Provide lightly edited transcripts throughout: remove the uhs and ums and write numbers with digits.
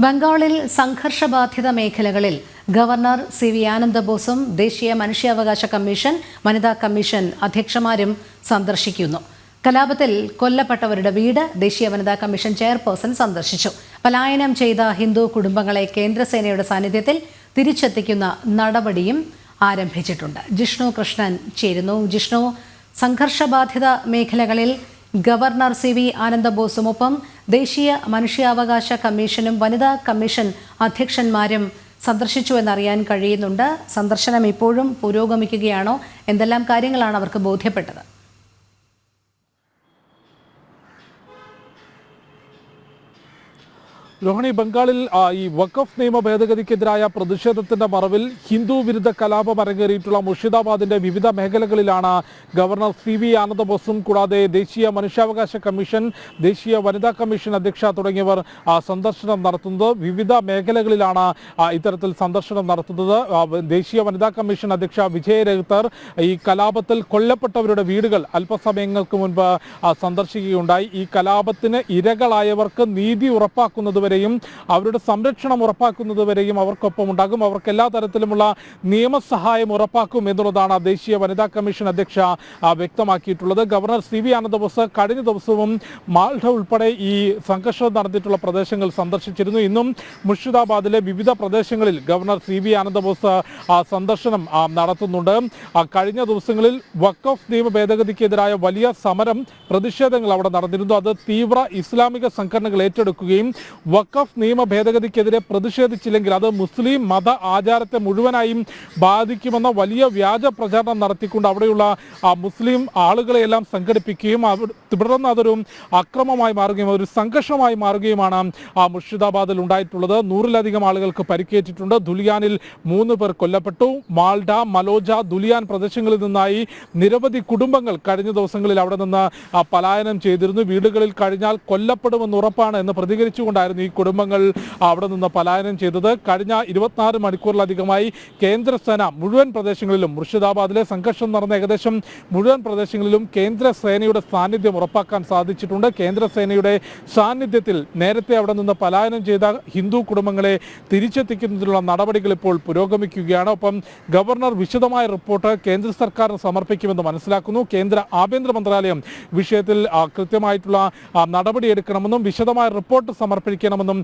ബംഗാളിൽ സംഘർഷബാധിത മേഖലകളിൽ governor CV. ആനന്ദബോസും ദേശീയ മനുഷ്യാവകാശ കമ്മീഷൻ, വനിതാ കമ്മീഷൻ അധ്യക്ഷന്മാരും സന്ദർശിക്കുന്നു. കലാപത്തിൽ കൊല്ലപ്പെട്ടവരുടെ വീട് ദേശീയ വനിതാ കമ്മീഷൻ ചെയർപേഴ്സൺ സന്ദർശിച്ചു. പലായനം ചെയ്ത ഹിന്ദു കുടുംബങ്ങളെ കേന്ദ്രസേനയുടെ സാന്നിധ്യത്തിൽ തിരിച്ചെത്തിക്കുന്ന നടപടിയും ആരംഭിച്ചിട്ടുണ്ട്. ജിഷ്ണു കൃഷ്ണൻ ചേരുന്നു. ജിഷ്ണു, സംഘർഷബാധിത മേഖലകളിൽ ഗവർണർ സി.വി. ആനന്ദബോസും ഒപ്പം ദേശീയ മനുഷ്യാവകാശ കമ്മീഷനും വനിതാ കമ്മീഷൻ അധ്യക്ഷന്മാരും സന്ദർശിച്ചു എന്നറിയാൻ കഴിയുന്നുണ്ട്. സന്ദർശനം ഇപ്പോഴും പുരോഗമിക്കുകയാണോ? എന്തെല്ലാം കാര്യങ്ങളാണ് അവർക്ക് ബോധ്യപ്പെട്ടത്? രോഹിണി, ബംഗാളിൽ ഈ വഖഫ് നിയമ ഭേദഗതിക്കെതിരായ പ്രതിഷേധത്തിന്റെ മറവിൽ ഹിന്ദു വിരുദ്ധ കലാപം അരങ്ങേറിയിട്ടുള്ള മുർഷിദാബാദിന്റെ വിവിധ മേഖലകളിലാണ് ഗവർണർ സി.വി. ആനന്ദബോസും കൂടാതെ ദേശീയ മനുഷ്യാവകാശ കമ്മീഷൻ, ദേശീയ വനിതാ കമ്മീഷൻ അധ്യക്ഷ തുടങ്ങിയവർ സന്ദർശനം നടത്തുന്നത്. വിവിധ മേഖലകളിലാണ് ഇത്തരത്തിൽ സന്ദർശനം നടത്തുന്നത്. ദേശീയ വനിതാ കമ്മീഷൻ അധ്യക്ഷ വിജയ് രഹ്തർ ഈ കലാപത്തിൽ കൊല്ലപ്പെട്ടവരുടെ വീടുകൾ അല്പസമയങ്ങൾക്ക് മുൻപ് സന്ദർശിക്കുകയുണ്ടായി. ഈ കലാപത്തിന് ഇരകളായവർക്ക് നീതി ഉറപ്പാക്കുന്നത് അവരുടെ സംരക്ഷണം ഉറപ്പാക്കുന്നതുവരെയും അവർക്കൊപ്പം ഉണ്ടാകും. അവർക്ക് എല്ലാ തരത്തിലുമുള്ള നിയമസഹായം ഉറപ്പാക്കും എന്നുള്ളതാണ് ദേശീയ വനിതാ കമ്മീഷൻ അധ്യക്ഷ വ്യക്തമാക്കിയിട്ടുള്ളത്. Governor CV. ആനന്ദബോസ് കഴിഞ്ഞ ദിവസവും മാൾഡ ഉൾപ്പെടെ ഈ സംഘർഷം നടന്നിട്ടുള്ള പ്രദേശങ്ങൾ സന്ദർശിച്ചിരുന്നു. ഇന്നും മുർഷിദാബാദിലെ വിവിധ പ്രദേശങ്ങളിൽ ഗവർണർ സി.വി. ആനന്ദബോസ് സന്ദർശനം നടത്തുന്നുണ്ട്. കഴിഞ്ഞ ദിവസങ്ങളിൽ വഖഫ് നിയമ ഭേദഗതിക്കെതിരായ വലിയ സമരം, പ്രതിഷേധങ്ങൾ അവിടെ നടന്നിരുന്നു. അത് തീവ്ര ഇസ്ലാമിക സംഘടനകൾ ഏറ്റെടുക്കുകയും വഖഫ് നിയമ ഭേദഗതിക്കെതിരെ പ്രതിഷേധിച്ചില്ലെങ്കിൽ അത് മുസ്ലിം മത ആചാരത്തെ മുഴുവനായും ബാധിക്കുമെന്ന വലിയ വ്യാജ പ്രചാരണം നടത്തിക്കൊണ്ട് അവിടെയുള്ള മുസ്ലിം ആളുകളെയെല്ലാം സംഘടിപ്പിക്കുകയും തുടർന്ന് അതൊരു അക്രമമായി മാറുകയും ഒരു സംഘർഷമായി മാറുകയുമാണ് മുർഷിദാബാദിൽ ഉണ്ടായിട്ടുള്ളത്. 100-ലധികം ആളുകൾക്ക് പരിക്കേറ്റിട്ടുണ്ട്. ദുലിയാനിൽ 3 പേർ കൊല്ലപ്പെട്ടു. മാൾഡ, മലോജ, ദുലിയാൻ പ്രദേശങ്ങളിൽ നിന്നായി നിരവധി കുടുംബങ്ങൾ കഴിഞ്ഞ ദിവസങ്ങളിൽ അവിടെ നിന്ന് പലായനം ചെയ്തിരുന്നു. വീടുകളിൽ കഴിഞ്ഞാൽ കൊല്ലപ്പെടുമെന്ന് ഉറപ്പാണ് എന്ന് പ്രതികരിച്ചുകൊണ്ടായിരുന്നു ഈ കുടുംബങ്ങൾ അവിടെ നിന്ന് പലായനം ചെയ്തത്. കഴിഞ്ഞ 24 മണിക്കൂറിലധികമായി കേന്ദ്രസേന മുഴുവൻ പ്രദേശങ്ങളിലും, മുർഷിദാബാദിലെ സംഘർഷം നടന്ന ഏകദേശം മുഴുവൻ പ്രദേശങ്ങളിലും കേന്ദ്രസേനയുടെ സാന്നിധ്യം ഉറപ്പാക്കാൻ സാധിച്ചിട്ടുണ്ട്. കേന്ദ്രസേനയുടെ സാന്നിധ്യത്തിൽ നേരത്തെ അവിടെ നിന്ന് പലായനം ചെയ്ത ഹിന്ദു കുടുംബങ്ങളെ തിരിച്ചെത്തിക്കുന്നതിനുള്ള നടപടികൾ ഇപ്പോൾ പുരോഗമിക്കുകയാണ്. ഒപ്പം ഗവർണർ വിശദമായ റിപ്പോർട്ട് കേന്ദ്ര സർക്കാരിന് സമർപ്പിക്കുമെന്ന് മനസ്സിലാക്കുന്നു. കേന്ദ്ര ആഭ്യന്തര മന്ത്രാലയം വിഷയത്തിൽ കൃത്യമായിട്ടുള്ള നടപടിയെടുക്കണമെന്നും വിശദമായ റിപ്പോർട്ട് സമർപ്പിക്കണമെന്നും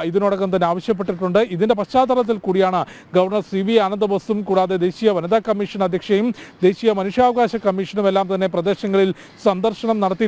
ഇതിനോടകം തന്നെ ആവശ്യപ്പെട്ടിട്ടുണ്ട്. ഇതിന്റെ പശ്ചാത്തലത്തിൽ കൂടിയാണ് ഗവർണർ സി.വി. ആനന്ദബോസും കൂടാതെ ദേശീയ വനിതാ കമ്മീഷൻ അധ്യക്ഷയും ദേശീയ മനുഷ്യാവകാശ കമ്മീഷനും എല്ലാം തന്നെ പ്രദേശങ്ങളിൽ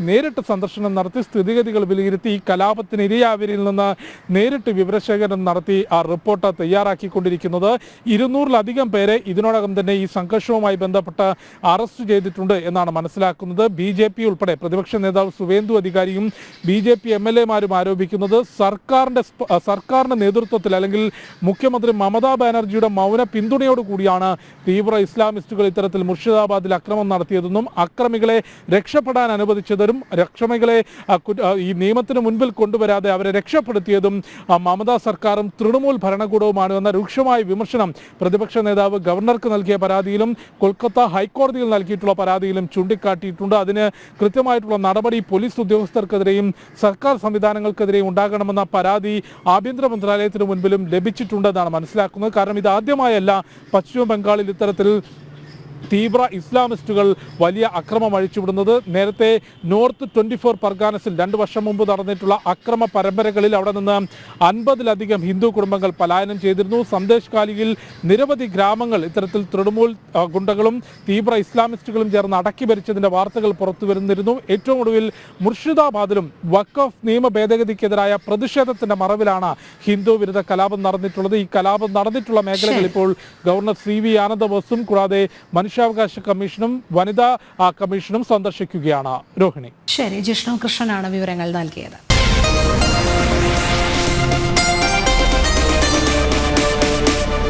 നേരിട്ട് സന്ദർശനം നടത്തി സ്ഥിതിഗതികൾ വിലയിരുത്തി ഈ കലാപത്തിന് ഇരയായവരിൽ നിന്ന് നേരിട്ട് വിവരശേഖരണം നടത്തി ആ റിപ്പോർട്ട് തയ്യാറാക്കിക്കൊണ്ടിരിക്കുന്നത്. 200-ലധികം പേരെ ഇതിനോടകം തന്നെ ഈ സംഘർഷവുമായി ബന്ധപ്പെട്ട് അറസ്റ്റ് ചെയ്തിട്ടുണ്ട് എന്നാണ് മനസ്സിലാക്കുന്നത്. ബി.ജെ.പി. ഉൾപ്പെടെ പ്രതിപക്ഷ നേതാവ് സുവേന്ദു അധികാരിയും ബി.ജെ.പി. എം.എൽ.എമാരും ആരോപിക്കുന്നത് സർക്കാരിന്റെ നേതൃത്വത്തിൽ അല്ലെങ്കിൽ മുഖ്യമന്ത്രി മമതാ ബാനർജിയുടെ മൗന പിന്തുണയോടുകൂടിയാണ് തീവ്ര ഇസ്ലാമിസ്റ്റുകൾ ഇത്തരത്തിൽ മുർഷിദാബാദിൽ അക്രമം നടത്തിയതെന്നും അക്രമികളെ രക്ഷപ്പെടാൻ അനുവദിച്ചതും അക്രമികളെ ഈ നിയമത്തിന് മുൻപിൽ കൊണ്ടുവരാതെ അവരെ രക്ഷപ്പെടുത്തിയതും മമതാ സർക്കാരും തൃണമൂൽ ഭരണകൂടവുമാണ് എന്ന രൂക്ഷമായ വിമർശനം പ്രതിപക്ഷ നേതാവ് ഗവർണർക്ക് നൽകിയ പരാതിയിലും കൊൽക്കത്ത ഹൈക്കോടതിയിൽ നൽകിയിട്ടുള്ള പരാതിയിലും ചൂണ്ടിക്കാട്ടിയിട്ടുണ്ട്. അതിന് കൃത്യമായിട്ടുള്ള നടപടി പോലീസ് ഉദ്യോഗസ്ഥർക്കെതിരെയും സർക്കാർ സംവിധാനങ്ങൾക്കെതിരെയും ഉണ്ടാകണമെന്ന പരാതി ആഭ്യന്തര മന്ത്രാലയത്തിന് മുൻപിലും ലഭിച്ചിട്ടുണ്ടെന്നാണ് മനസ്സിലാക്കുന്നത്. കാരണം ഇത് ആദ്യമായല്ല പശ്ചിമ ബംഗാളിൽ ഇത്തരത്തിൽ തീവ്ര ഇസ്ലാമിസ്റ്റുകൾ വലിയ അക്രമം അഴിച്ചുവിടുന്നത്. നേരത്തെ നോർത്ത് 24 പർഗാനസിൽ 2 വർഷം മുമ്പ് നടന്നിട്ടുള്ള അക്രമ പരമ്പരകളിൽ അവിടെ നിന്ന് 50-ലധികം ഹിന്ദു കുടുംബങ്ങൾ പലായനം ചെയ്തിരുന്നു. സന്ദേശ് കാലിയിൽ നിരവധി ഗ്രാമങ്ങൾ ഇത്തരത്തിൽ തൃണമൂൽ ഗുണ്ടകളും തീവ്ര ഇസ്ലാമിസ്റ്റുകളും ചേർന്ന് അടക്കി ഭരിച്ചതിന്റെ വാർത്തകൾ പുറത്തു വരുന്നിരുന്നു. ഏറ്റവും ഒടുവിൽ മുർഷിദാബാദിലും വഖഫ് നിയമ ഭേദഗതിക്കെതിരായ പ്രതിഷേധത്തിന്റെ മറവിലാണ് ഹിന്ദു വിരുദ്ധ കലാപം നടന്നിട്ടുള്ളത്. ഈ കലാപം നടന്നിട്ടുള്ള മേഖലകൾ ഇപ്പോൾ ഗവർണർ സി.വി. ആനന്ദബോസും കൂടാതെ മനുഷ്യാവകാശ കമ്മീഷനും വനിതാ കമ്മീഷനും സന്ദർശിക്കുകയാണ്. രോഹിണി. ശരി, ജിഷ്ണു കൃഷ്ണനാണ് വിവരങ്ങൾ നൽകിയത്.